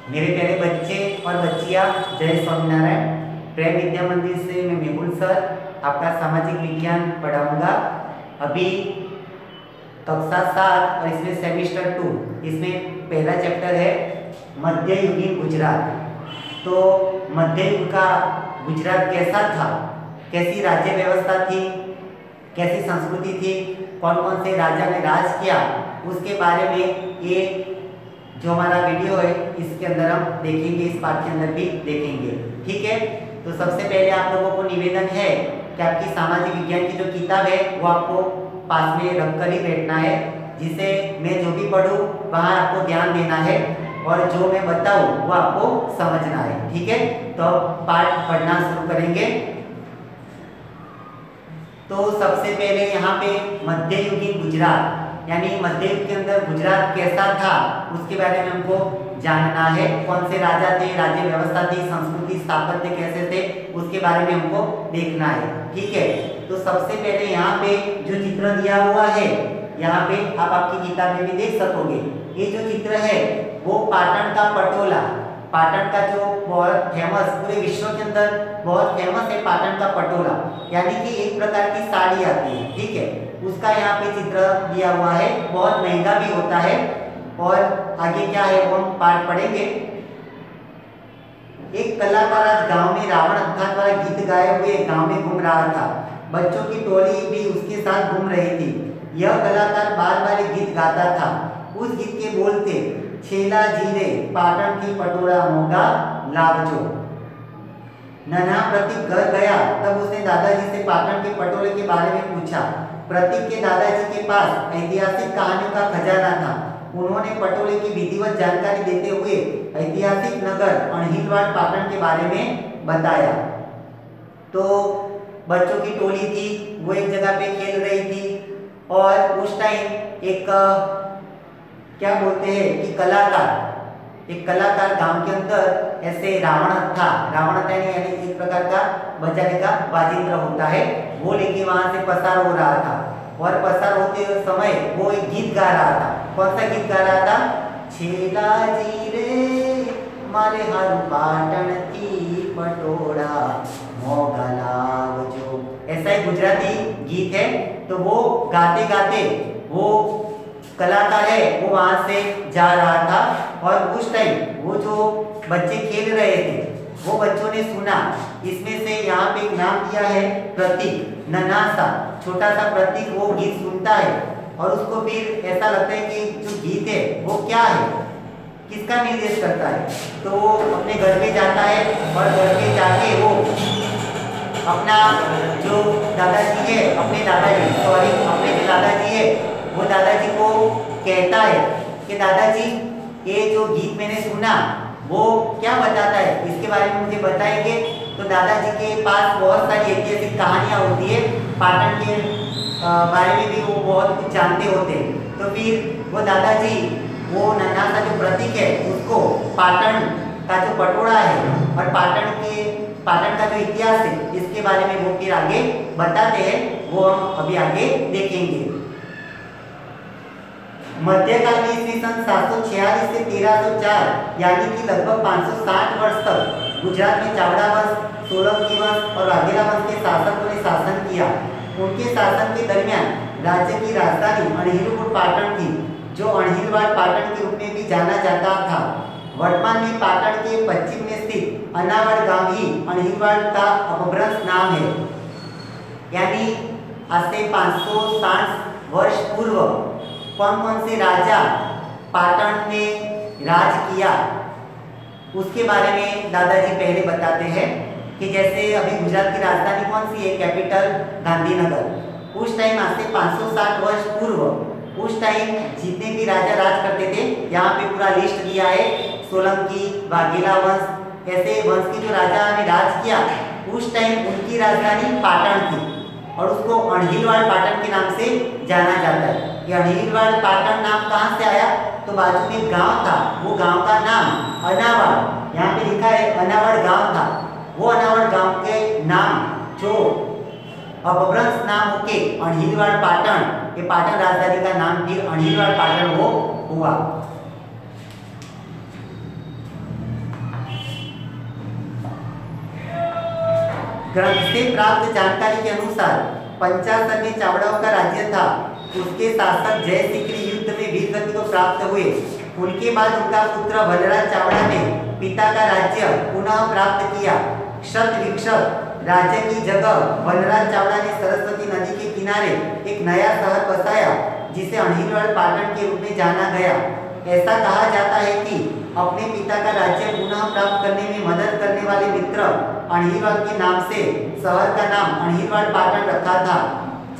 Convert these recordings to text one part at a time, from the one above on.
मेरे प्यारे बच्चे और बच्चियां, जय स्वामीनारायण। प्रेम विद्या मंदिर से मैं मेहुल सर आपका सामाजिक विज्ञान पढ़ाऊंगा। अभी कक्षा 7 और इसमें सेमिस्टर 2, इसमें पहला चैप्टर है मध्ययुगीन गुजरात। तो मध्ययुग का गुजरात कैसा था, कैसी राज्य व्यवस्था थी, कैसी संस्कृति थी, कौन कौन से राजा ने राज किया, उसके बारे में ये जो हमारा वीडियो है इसके अंदर हम देखेंगे, इस पाठ के अंदर भी देखेंगे। ठीक है, तो सबसे पहले आप लोगों को निवेदन है कि आपकी सामाजिक विज्ञान की जो किताब है वो आपको पास में रख कर ही बैठना है, जिसे मैं जो भी पढ़ूँ वहाँ आपको ध्यान देना है और जो मैं बताऊँ वो आपको समझना है। ठीक है, तो पाठ पढ़ना शुरू करेंगे। तो सबसे पहले यहाँ पे मध्ययुगीन गुजरात यानी मध्ययुग के अंदर गुजरात कैसा था उसके बारे में हमको जानना है। कौन से राजा थे, राज्य व्यवस्था थी, संस्कृति स्थापत्य कैसे थे, उसके बारे में हमको देखना है। ठीक है, तो सबसे पहले यहाँ पे जो चित्र दिया हुआ है, यहाँ पे आप आपकी किताब में भी देख सकोगे। ये जो चित्र है वो पाटन का पटोला, पाटन का जो बहुत फेमस, पूरे विश्व के अंदर बहुत फेमस है पाटन का पटोला, यानी कि एक प्रकार की साड़ी आती है। ठीक है, उसका यहाँ पे चित्र दिया हुआ है, बहुत महंगा भी होता है। और आगे क्या है वो हम पाठ पढ़ेंगे। एक कलाकार आज गांव में रावण हत्था द्वारा गीत गाए हुए गांव में घूम रहा था। बच्चों की टोली भी उसके साथ घूम रही थी। यह कलाकार बार बार गीत गाता था। उस गीत के बोल थे, छेला जीरे पाटन की पटोरा मोगा लावजो। नन्हा प्रतीक घर गया तब उसने दादाजी से पाटन के पटोले के बारे में पूछा। प्रतीक के दादाजी के पास ऐतिहासिक कहानियों का खजाना था। उन्होंने पटोले की विधिवत जानकारी देते हुए ऐतिहासिक नगर अणहिलवाड़ पाटन के बारे में बताया। तो बच्चों की टोली थी, वो एक जगह पे खेल रही थी और उस टाइम एक क्या बोलते हैं कि एक कलाकार गांव के अंदर ऐसे रावण हत्था यानी एक प्रकार का बजाने का वाजिंत्र होता है, वो लेके वहां से पसार हो रहा था। और पसार होते समय वो एक गीत गा रहा था। कौन सा गीत गा रहा था? छेला जी रे मारे हारू पाटन की पटोरा मोगा लावजो, ऐसा एक गुजराती गीत है। तो वो गाते गाते वो कलाकार है वो वहां से जा रहा था और उस टाइम वो जो बच्चे खेल रहे थे वो बच्चों ने सुना। इसमें से यहाँ पे एक नाम दिया है प्रतीक, नन्हा सा छोटा सा प्रतीक वो गीत सुनता है और उसको फिर ऐसा लगता है कि जो गीत है वो क्या है, किसका निर्देश करता है। तो वो अपने घर पे जाता है और घर पे जाके वो अपना जो दादाजी है, अपने जो दादाजी है वो दादाजी को कहता है कि दादाजी ये जो गीत मैंने सुना वो क्या बताता है, इसके बारे में मुझे बताएंगे। तो दादाजी के पास बहुत सारी ऐतिहासिक कहानियाँ होती है, पाटन के बारे में भी वो बहुत कुछ जानते होते हैं। तो फिर वो दादाजी वो नन्हा सा जो प्रतीक है उसको पाटन का जो पटोरा है और पाटन का जो इतिहास है इसके बारे में वो फिर आगे बताते हैं, वो हम अभी आगे देखेंगे। मध्यकाल में ईस्वी सन 746 से 1304 यानी कि लगभग 560 वर्ष तक गुजरात में चावड़ा वंश, सोलंकी वंश और वाघेला वंश के शासकों ने शासन किया। उनके शासन के दरमियान राज्य की राजधानी अणहिलवाड़ पाटन थी, जो अणहिलवाड़ पाटन के रूप में भी जाना जाता था। वर्तमान में पाटन के पश्चिम में स्थित अनावड़ गांव ही अणहिलवाड़ का अपभ्रंश नाम है। यानी आज से 560 वर्ष पूर्व कौन कौन से राजा पाटन में राज किया उसके बारे में दादाजी पहले बताते हैं कि जैसे अभी गुजरात की राजधानी कौन सी है, कैपिटल गांधीनगर। उस टाइम आज से 560 वर्ष पूर्व उस टाइम जितने भी राजा राज करते थे, यहाँ पे पूरा लिस्ट दिया है। सोलंकी, वाघेला वंश, ऐसे वंश के जो राजा ने राज किया उस टाइम उनकी राजधानी पाटन थी और उसको अणहिलवाड़ पाटन के नाम से जाना जाता है। ये अणहिलवाड़ पाटन नाम कहाँ से आया? तो बाजू में एक गांव था, वो गांव का नाम अनावड़, यहाँ पे लिखा है अनावड़ गांव था। वो अनावड़ गांव के नाम जो अपभ्रंश नाम होके अणहिलवाड़ पाटन, ये पाटन राजधानी का नाम फिर अणहिलवाड़ पाटन वो हुआ। ग्रंथ से प्राप्त जानकारी के अनुसार पंचाशर में चावड़ाओं का राज्य था। उसके शासक जय सिकरी युद्ध में वीरगति को प्राप्त हुए। उनके बाद उनका पुत्र बलराज चावड़ा ने पिता का राज्य पुनः प्राप्त किया। शत विक्षत राज्य की जगह बलराज चावड़ा ने सरस्वती नदी के किनारे एक नया शहर बसाया जिसे अणहिलवाड़ पाटन के रूप में जाना गया। ऐसा कहा जाता है कि अपने पिता का राज्य पुनः प्राप्त करने में मदद करने वाले मित्र अणहिलवाड़ के नाम से शहर का नाम अणहिलवाड़ पाटन रखा था।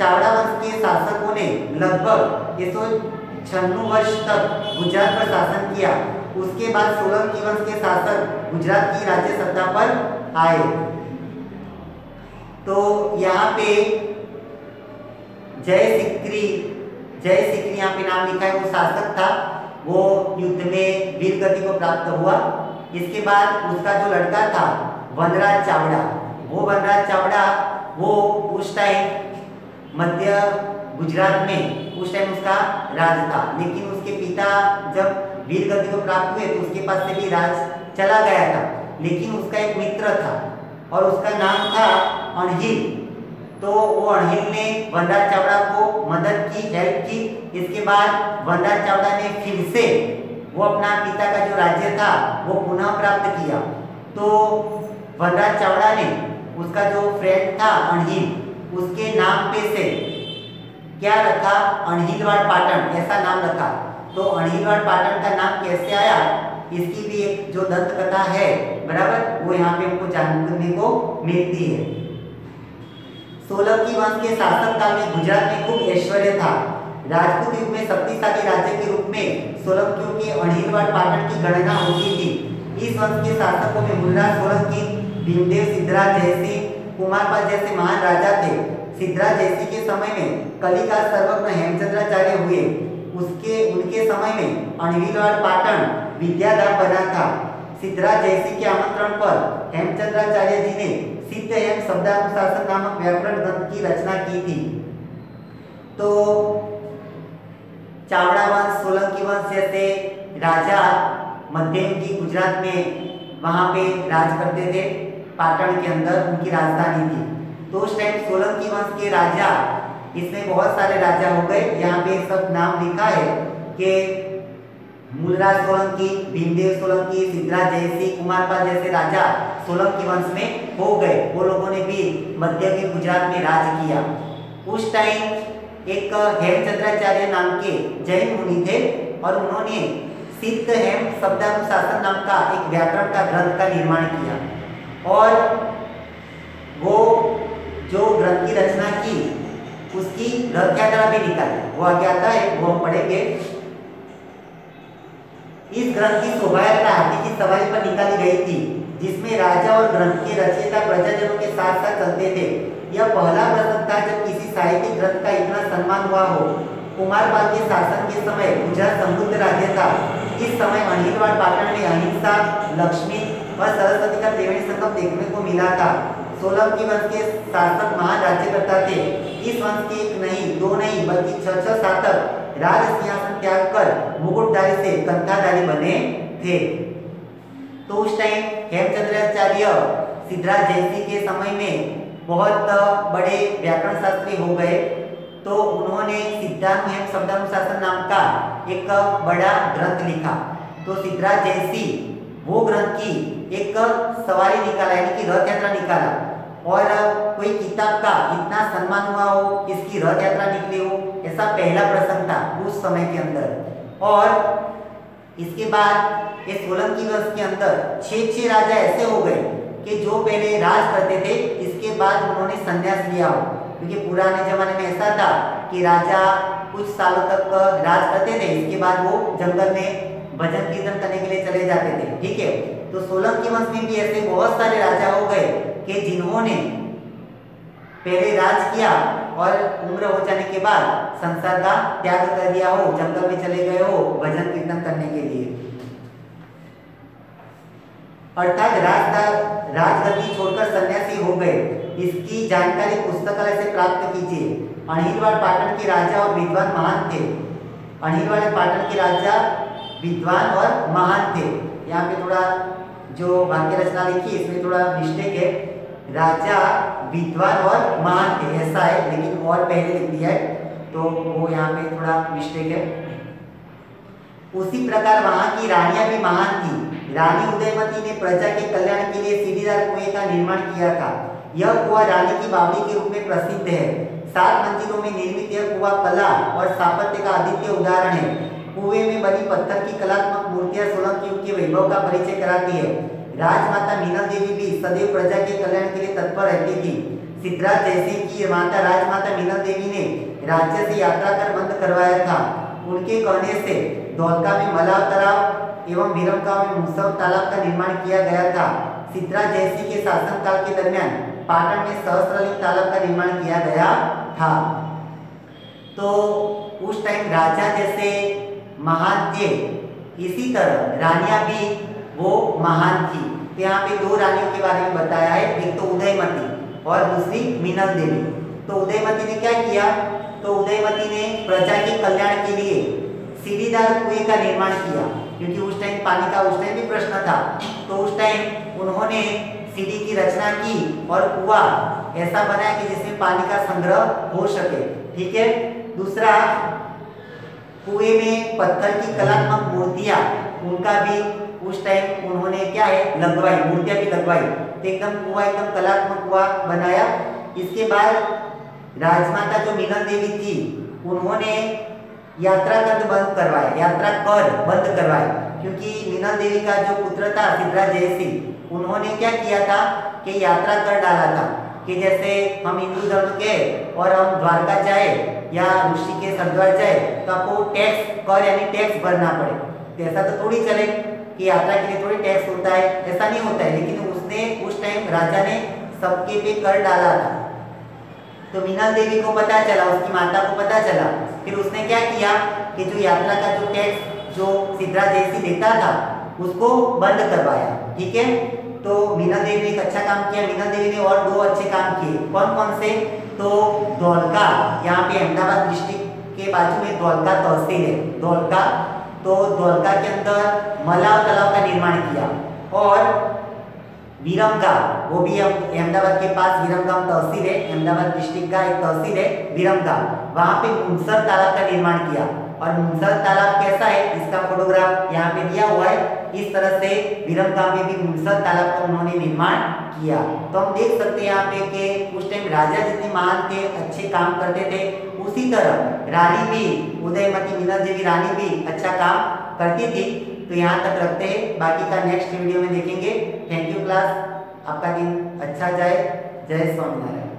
चावड़ा वंश के शासकों ने लगभग 196 वर्ष तक गुजरात पर शासन किया। उसके बाद सोलंकी वंश के शासक गुजरात की राज्य सत्ता पर आए। तो यहाँ पे जय सिकरी यहाँ पे नाम लिखा है, वो शासक था। वो युद्ध में वीरगति को प्राप्त हुआ। इसके बाद उसका जो लड़का था वनराज चावड़ा, वो उस टाइम मध्य गुजरात में उस टाइम उसका राज था। लेकिन उसके पिता जब वीरगति को प्राप्त हुए तो उसके पास से भी राज चला गया था। लेकिन उसका एक मित्र था और उसका नाम था अणहिल। तो वो अणहिल ने वनराज चावड़ा को मदद की, हेल्प की। इसके बाद वनराज चावड़ा ने फिर से वो अपना पिता का जो राज्य था वो पुनः प्राप्त किया। तो वनराज चावड़ा ने उसका जो फ्रेंड था अणहिल, उसके नाम पे से क्या रखा, अणहिलवाड़ पाटन, ऐसा नाम रखा। तो अणहिलवाड़ पाटन का नाम कैसे आया, इसकी भी एक जो दंत कथा है बराबर, वो यहाँ पे हमको जानने को मिलती है। सोलंकी वंश के शासक काल में गुजरात में खूब ऐश्वर्य था। राजपूत युग में शक्तिशाली राज्य के रूप में सोलंकियों के अणहिलवाड़ पाटन की गणना होती थी। इस वंश के शासकों में मुल्लाज सोलंकी, भीमदेव, सिद्धराज जयसिंह, कुमारपाल जैसे महान राजा थे। सिद्धराज जयसिंह के समय में कलिका सर्वज्ञ हेमचंद्राचार्य हुए। उनके समय में अणहिलवाड़ पाटन विद्याधाम बना था। सिद्धराज जयसिंह के आमंत्रण पर हेमचंद्राचार्य जी ने सिद्ध एवं शब्दानुशासन नामक व्याकरण ग्रंथ की रचना की थी। तो चावड़ा वंश, सोलंकी वंश जैसे राजा मध्ययुगीन गुजरात में वहां पे राज करते थे। पाटन के अंदर उनकी राजधानी थी। तो उस टाइम सोलंकी वंश के राजा, इसमें बहुत सारे राजा हो गए। यहाँ पे सब नाम लिखा है कि मूलराज सोलंकी, भीमदेव सोलंकी, सिद्धराज जयसिंह, कुमारपाल जैसे राजा सोलंकी वंश में हो गए। वो लोगों ने भी मध्ययुगीन गुजरात में राज किया। उस टाइम एक हेमचंद्राचार्य नाम के जैन मुनि थे और उन्होंने सिद्ध हेम शब्दानुशासन नाम का एक व्याकरण का ग्रंथ का निर्माण किया। और वो जो ग्रंथ की रचना की उसकी रथ यात्रा भी निकाली, वो आगे आता है, वो हम पढ़ेंगे। इस ग्रंथ की शोभा यात्रा हाथी की सवारी पर निकाली गई थी, जिसमें राजा और ग्रंथ के रचयिता प्रजाजनों के साथ साथ चलते थे। यह पहला प्रसंग था जब किसी साहित्यिक ग्रंथ का इतना सम्मान हुआ हो। कुमारपाल के शासन के समय गुजरात समृद्ध राज्य था। इस समय अणहिलवाड़ पाटन में अहिंसा, लक्ष्मी और सरस्वती का त्रिवेणी संगम देखने को मिला था। सोलंकी वंश के शासक महान राज्यकर्ता थे। इस वंश के एक नहीं, दो नहीं, बल्कि 6 शासक राज सिंहासन त्याग कर मुकुटधारी से कंठाधारी बने थे। तो उस टाइम हेमचंद्राचार्य सिद्धराज जयसिंह के समय में बहुत बड़े व्याकरण शास्त्री हो गए। तो उन्होंने सिद्धानुहेम शब्दानुशासन नाम का एक बड़ा ग्रंथ लिखा। तो सिद्धराज जयसिंह वो ग्रंथ की एक सवारी निकाला, यानी कि रथ यात्रा निकाला। और कोई किताब का इतना सम्मान हुआ हो, इसकी रथ यात्रा निकली हो, ऐसा पहला प्रसंग था उस समय के अंदर। और इसके बाद इस सोलंकी वंश के अंदर 6 राजा ऐसे हो गए कि जो पहले राज करते थे, इसके बाद उन्होंने संन्यास लिया हो। क्योंकि पुराने जमाने में ऐसा था कि राजा कुछ सालों तक राज करते थे, इसके बाद वो जंगल में भजन कीर्तन करने के लिए चले जाते थे। ठीक है, तो सोलंकी वंश में भी ऐसे बहुत सारे राजा हो गए कि जिन्होंने पहले राज किया और उम्र हो जाने के बाद संसार का त्याग कर दिया हो, जंगल में चले गए हो भजन कीर्तन करने के लिए। अर्थात राजगद्दी छोड़कर सन्यासी हो गए। इसकी जानकारी पुस्तकालय से प्राप्त कीजिए। अणहिलवाड़ पाटन के राजा और विद्वान महान थे। अणहिलवाड़ पाटन के राजा विद्वान और महान थे। यहाँ पे थोड़ा जो वाक्य रचना लिखी इसमें थोड़ा मिस्टेक है। राजा विद्वान और महान थे, ऐसा है, लेकिन और पहले लिख दिया है तो वो यहाँ पे थोड़ा मिस्टेक है। उसी प्रकार वहां की रानियां भी महान थी। रानी उदयमती ने प्रजा के कल्याण के लिए सीढ़ीदार कुएं का निर्माण किया था। यह कुआं रानी की बावड़ी के रूप में प्रसिद्ध है। 7 मंजिलों में निर्मित यह कुआं कला और स्थापत्य का अद्वितीय उदाहरण है। कुएं में बनी पत्थर की कलात्मक मूर्तियां सोलंकी युग के वैभव का परिचय कराती है। राजमाता मीनल देवी भी सदैव प्रजा के कल्याण के लिए तत्पर रहती थी। सिद्धराज जयसिंह की माता राजमाता मीनल देवी ने राज्य से यात्रा कर बंद करवाया था। उनके कहने से धौलका में मलाव तालाब एवं विरमगांव में मुसव तालाब का निर्माण किया गया था। सिद्धराज जयसिंह के शासनकाल के दरमियान पाटन में सहस्त्रलिंग तालाब का निर्माण किया गया था। तो उस टाइम राजा जैसे महान थे, इसी तरह रानियां भी वो महान थी। तो यहाँ पे 2 रानियों के बारे में बताया है, एक तो उदयमती और दूसरी मीनल देवी। तो उदयमती ने क्या किया, तो उदयमती ने प्रजा के कल्याण के लिए सीढ़ीदार कुएं का निर्माण किया, क्योंकि उस टाइम पानी का उस टाइम भी प्रश्न था। तो उस टाइम उन्होंने सीढ़ी की रचना की और कुआं ऐसा बनाया कि जिसमें पानी का संग्रह हो सके। ठीक है। दूसरा, कुएं में पत्थर की कलात्मक मूर्तियां, उनका भी उस टाइम उन्होंने क्या है लगवाई, मूर्तियां भी लगवाई। तो एकदम कुआं एकदम कलात्मक कुआं बनाया। इसके बाद राजमाता जो मीनल देवी थी, उन्होंने यात्रा कर बंद करवाया, क्योंकि मीनल देवी का जो पुत्र था सिद्धराज जयसिंह, उन्होंने क्या किया था कि यात्रा कर डाला था कि जैसे हम हिंदू धर्म के और हम द्वारका जाए या ऋषिकेश हरिद्वार जाए तो आपको कर यानी टैक्स भरना पड़े। तो ऐसा तो थोड़ी चले कि यात्रा के लिए थोड़ी टैक्स होता है, ऐसा नहीं होता है। लेकिन उसने उस टाइम राजा ने सबके पे कर डाला था। तो मीनल देवी को पता चला, उसकी माता को पता चला, फिर उसने क्या किया कि जो यात्रा का जो टैक्स जो सिद्धराज जयसिंह देता था उसको बंद करवाया। ठीक है। तो मीनल देवी ने एक अच्छा काम किया। मीनल देवी ने और 2 अच्छे काम किए। कौन कौन से, तो धौलका, यहाँ पे अहमदाबाद डिस्ट्रिक्ट के बाजू में धौलका तहसील है, धौलका। तो धौलका के अंदर मलाव तालाब का निर्माण किया। और विरमगांव, वो भी अहमदाबाद के पास विरमगांव तहसील है, अहमदाबाद डिस्ट्रिक्ट का एक तहसील है विरमगांव, वहां पे मुनसर तालाब का निर्माण किया। और मुनसर तालाब कैसा है, इसका फोटोग्राफ यहाँ पे दिया हुआ है। इस तरह से विरमगांव में भी मुनसर तालाब का उन्होंने निर्माण किया। तो हम देख सकते हैं यहाँ पे कि उस टाइम राजा जितने महान थे, अच्छे काम करते थे, उसी तरह रानी भी, उदयमती मीनल देवी रानी भी अच्छा काम करती थी। तो यहाँ तक रखते हैं, बाकी का नेक्स्ट वीडियो में देखेंगे। थैंक यू क्लास, आपका दिन अच्छा जाए। जय स्वामीनारायण।